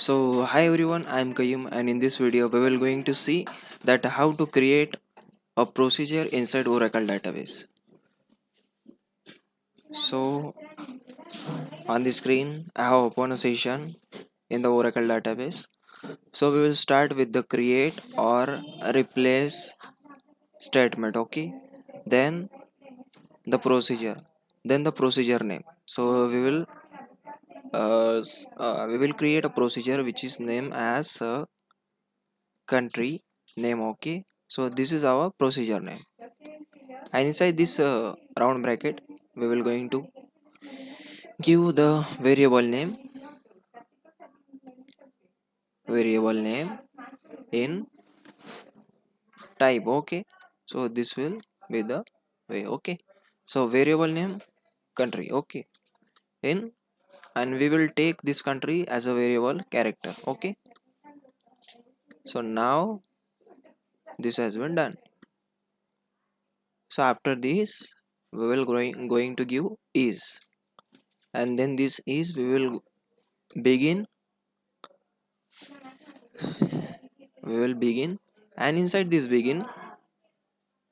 So hi everyone, I am Kayum, and in this video we will going to see that how to create a procedure inside Oracle database. So on the screen I have opened a session in the Oracle database. So we will start with the create or replace statement, okay? Then the procedure, then the procedure name. So we will create a procedure which is named as country name, okay? So this is our procedure name, and inside this round bracket we will going to give the variable name in type, okay? So this will be the way, okay? So variable name country, okay, in, and we will take this country as a variable character, okay? So now this has been done. So after this we will going to give is, and then this is we will begin begin, and inside this begin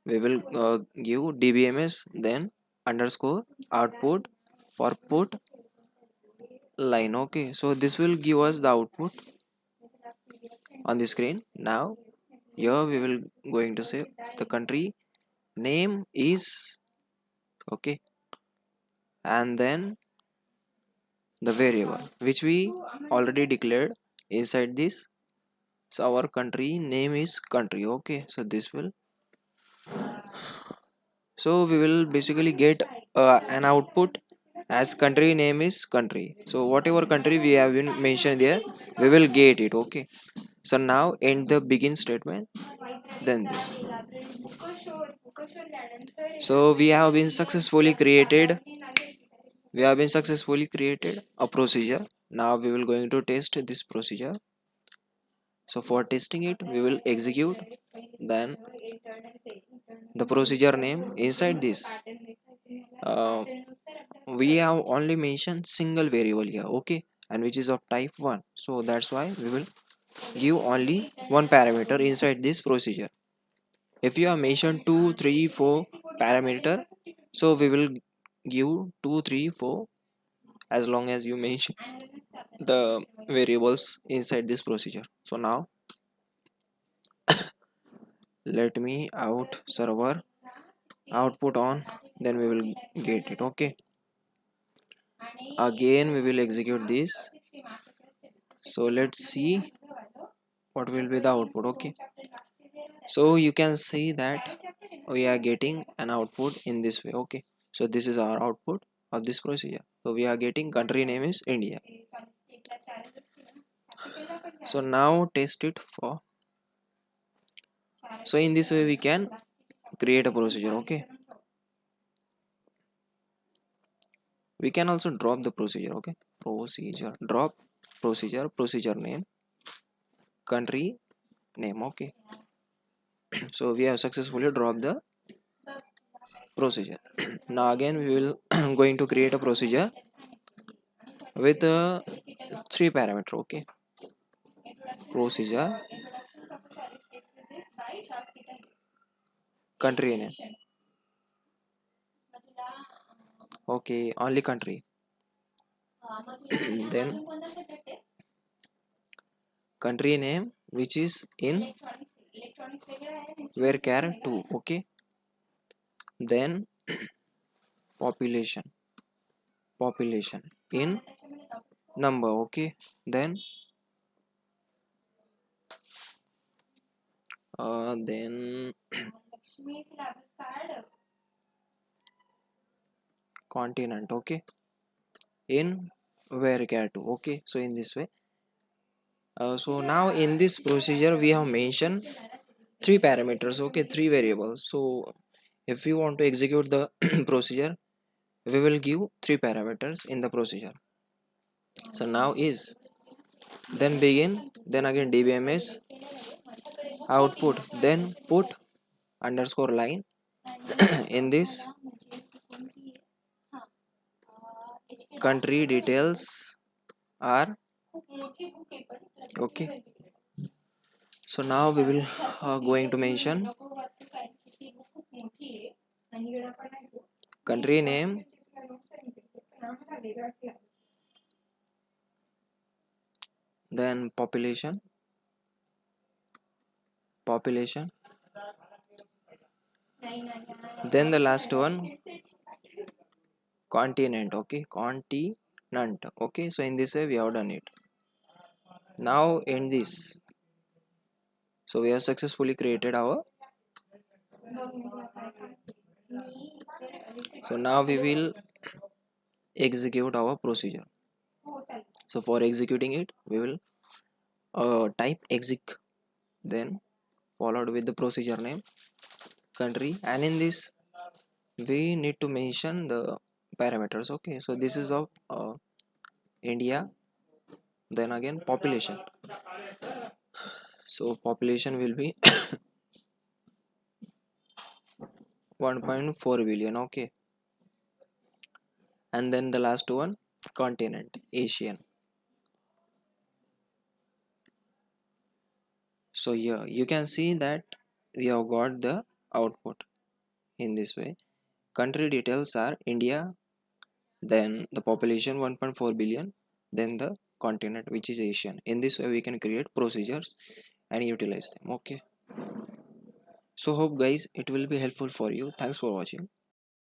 we will give dbms, then underscore output for put line, okay? So this will give us the output on the screen. Now here we will going to say the country name is, okay, and then the variable which we already declared inside this. So our country name is country, okay? So this will, so we will basically get an output as country name is country. So whatever country we have been mentioned there, we will get it, okay? So now end the begin statement, then this. So we have been successfully created a procedure. Now we will going to test this procedure. So for testing it we will execute, then the procedure name inside this, uh, we have only mentioned single variable here, okay, and which is of type 1. So that's why we will give only one parameter inside this procedure. If you have mentioned 2 3 4 parameter, so we will give 2 3 4 as long as you mention the variables inside this procedure. So now let me out server output on, then we will get it, okay? Again we will execute this. So let's see what will be the output, okay? So you can see that we are getting an output in this way, okay? So this is our output of this procedure. So we are getting country name is India. So now test it for, so in this way we can create a procedure, okay? We can also drop the procedure, okay? Procedure drop procedure name country name, okay? So we have successfully dropped the procedure. Now again we will going to create a procedure with three parameter, okay? Procedure country name, okay, only country. Then country name which is in where char 2, okay? Then population in number, okay? Then then continent, okay, in where char 2, okay? So in this way, so now in this procedure we have mentioned three parameters, okay, three variables. So if we want to execute the procedure, we will give three parameters in the procedure. So now is, then begin, then again dbms output, then put underscore line in this country details are Okay, so now we will going to mention country name, then population, then the last one continent. Okay, continent. Okay, so in this way we have done it. Now in this, so we have successfully created our, so now we will execute our procedure. So for executing it, we will type exec, then followed with the procedure name, country, and in this we need to mention the parameters. Okay, so this is of India, then again population. So population will be 1.4 billion. Okay, and then the last one continent Asian. So here you can see that we have got the output in this way. Country details are India, then the population 1.4 billion, then the continent which is Asian. In this way we can create procedures and utilize them. Okay, so hope guys it will be helpful for you. Thanks for watching.